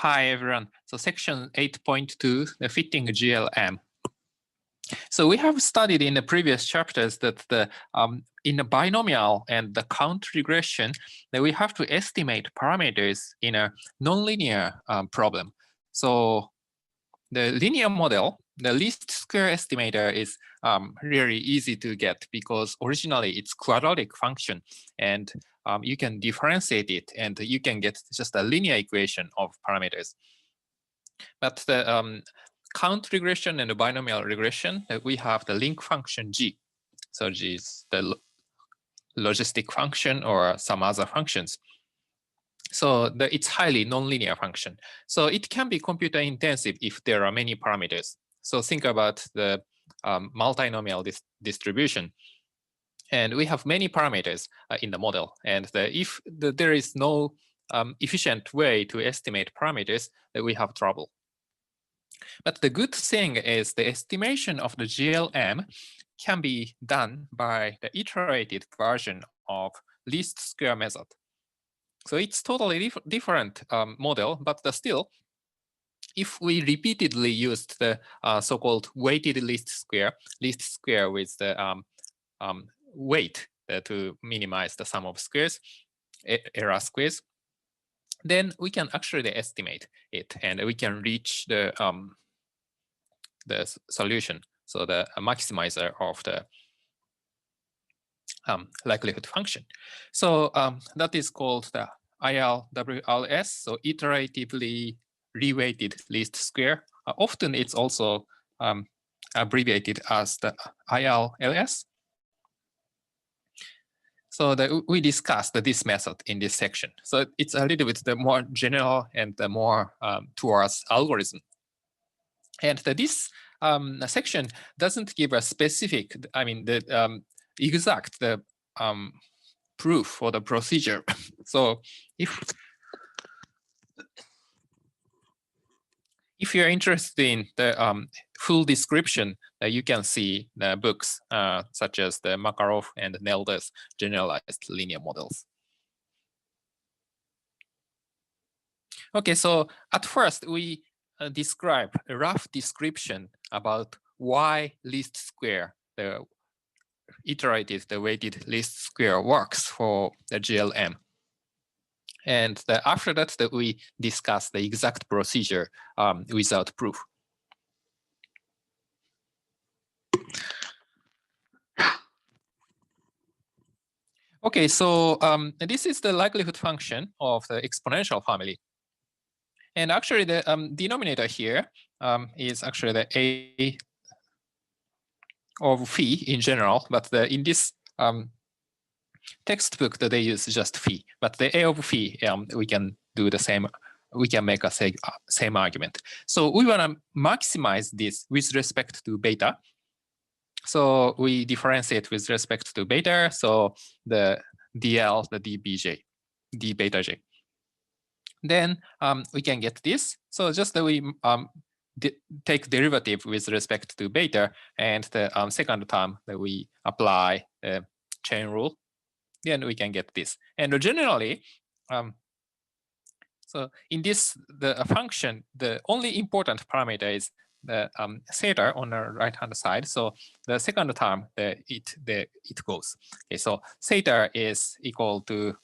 Hi, everyone. So section 8.2, the fitting GLM. So we have studied in the previous chapters that in the binomial and the count regression, that we have to estimate parameters in a nonlinear problem. So the linear model, the least square estimator is really easy to get because originally it's quadratic function and you can differentiate it and you can get just a linear equation of parameters. But the count regression and the binomial regression, we have the link function G. So G is the logistic function or some other functions. So it's highly nonlinear function. So it can be computer intensive if there are many parameters. So think about the multinomial distribution. And we have many parameters in the model. And if there is no efficient way to estimate parameters, then we have trouble. But the good thing is the estimation of the GLM can be done by the iterated version of least square method. So it's totally different model, but still, if we repeatedly used the so-called weighted least square with the weight to minimize the sum of squares, error squares, then we can actually estimate it and we can reach the solution. So the maximizer of the likelihood function. So that is called the IRWLS, so iteratively reweighted least square. Often it's also abbreviated as the IRLS. So we discussed this method in this section. So it's a little bit the more general and the more towards algorithm. And this section doesn't give a specific, I mean, the exact proof for the procedure. So if you're interested in the full description, you can see the books such as the Makarov and Nelder's generalized linear models. Okay, so at first we describe a rough description about why least square, the iterative, the weighted least square works for the GLM. And after that, we discuss the exact procedure without proof. Okay, so this is the likelihood function of the exponential family. And actually, the denominator here is actually the A of phi in general, but in this textbook that they use just phi. But the A of phi, we can do the same. We can make a same argument. So we want to maximize this with respect to beta. So we differentiate with respect to beta. So the DL, the DBJ, D beta J. Then we can get this. So just that we take derivative with respect to beta, and the second term that we apply the chain rule, then we can get this. And generally, so in this the function, the only important parameter is the theta on the right-hand side. So the second term, it goes. Okay, so theta is equal to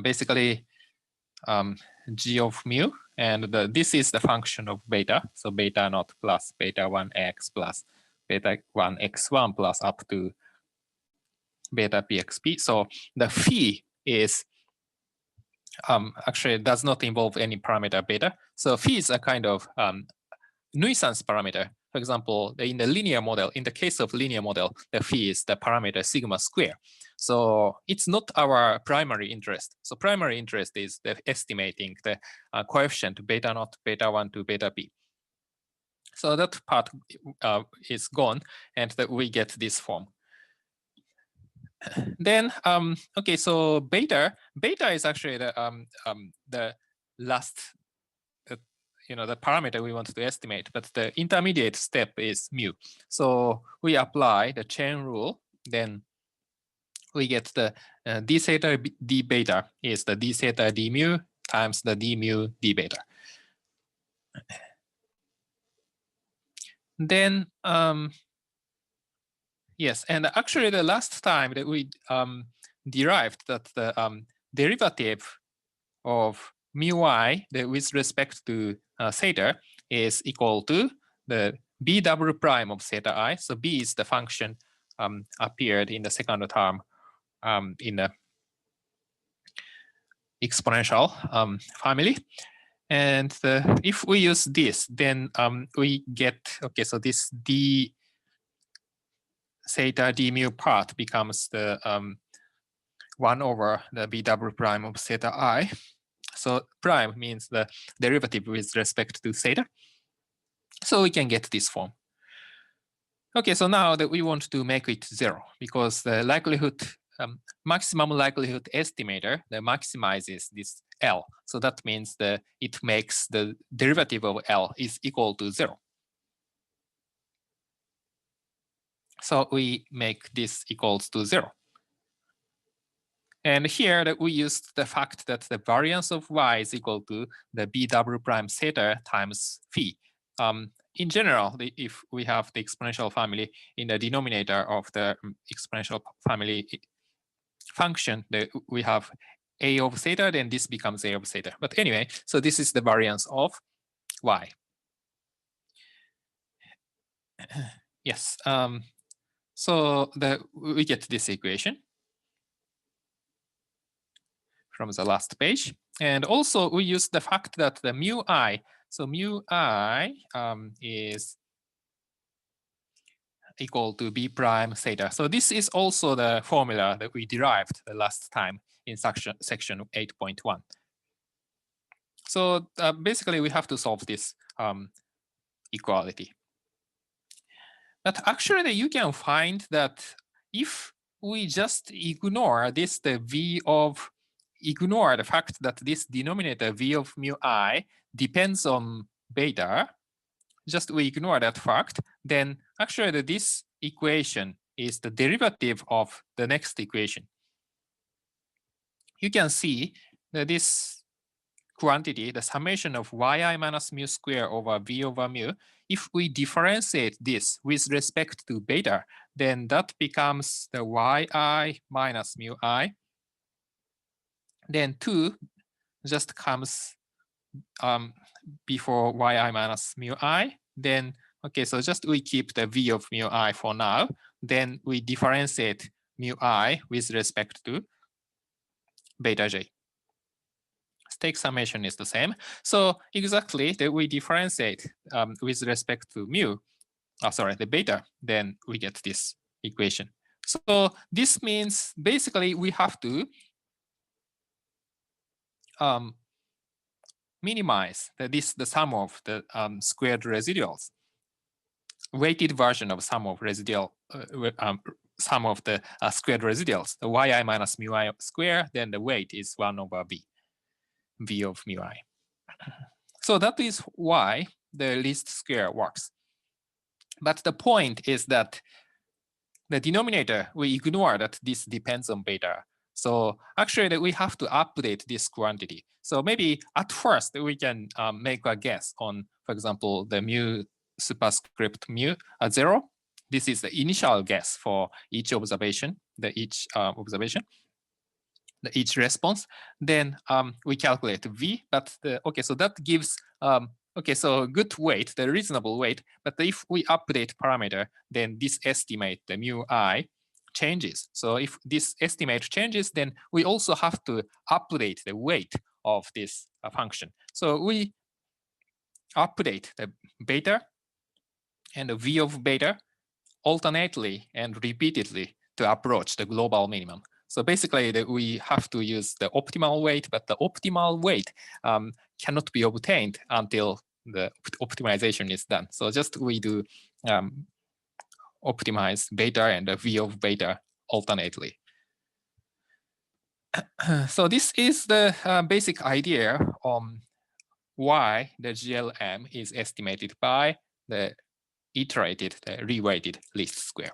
basically g of mu, and this is the function of beta. So beta naught plus beta 1x plus beta 1x1 plus up to beta pxp. So the phi is actually does not involve any parameter beta. So phi is a kind of nuisance parameter. For example, in the linear model, in the case of linear model, the phi is the parameter sigma square. So it's not our primary interest. So primary interest is the estimating the coefficient beta naught, beta 1 to beta p. So that part is gone, and that we get this form. Then okay, so beta is actually the last the parameter we want to estimate, but the intermediate step is mu. So we apply the chain rule, then we get the d theta d beta is the d theta d mu times the d mu d beta. Then yes, and actually the last time that we derived that the derivative of mu y with respect to theta is equal to the b double prime of theta I. So b is the function appeared in the second term in the exponential family. And if we use this, then we get, okay, so this d theta d mu part becomes the 1 over the b double prime of theta I. So prime means the derivative with respect to theta. So we can get this form. Okay, so now that we want to make it 0, because the likelihood, maximum likelihood estimator that maximizes this L. So that means that it makes the derivative of L is equal to 0. So we make this equals to 0. And here that we used the fact that the variance of y is equal to the b double prime theta times phi. In general, if we have the exponential family in the denominator of the exponential family function, that we have a of theta, then this becomes a of theta. But anyway, so this is the variance of y. Yes. So we get this equation from the last page. And also we use the fact that the mu I, so mu I is equal to b prime theta. So this is also the formula that we derived the last time in section 8.1. So basically we have to solve this equality. But actually you can find that if we just ignore this, ignore the fact that this denominator v of mu I depends on beta, just we ignore that fact, then actually this equation is the derivative of the next equation. You can see that this quantity, the summation of yi minus mu square over v over mu, if we differentiate this with respect to beta, then that becomes the yi minus mu I. Then 2 just comes before yi minus mu I. Then, okay, so just we keep the v of mu I for now. Then we differentiate mu I with respect to beta j. Stake summation is the same. So exactly that we differentiate with respect to mu, the beta, then we get this equation. So this means basically we have to minimize the sum of the squared residuals, weighted version of sum of residual sum of the squared residuals, the yi minus mu I square, then the weight is 1 over v of mu I. So that is why the least square works. But the point is that the denominator, we ignore that this depends on beta. So actually that we have to update this quantity. So maybe at first we can make a guess on, for example, the mu superscript mu at 0. This is the initial guess for each observation, each response. Then we calculate v, but okay, so that gives okay, so good weight, the reasonable weight. But if we update parameter, then this estimate, the mu I, changes. So if this estimate changes, then we also have to update the weight of this function. So we update the beta and the v of beta alternately and repeatedly to approach the global minimum. So basically we have to use the optimal weight, but the optimal weight cannot be obtained until the optimization is done. So just we do optimize beta and the v of beta alternately. So this is the basic idea on why the GLM is estimated by the iterated, the reweighted least square.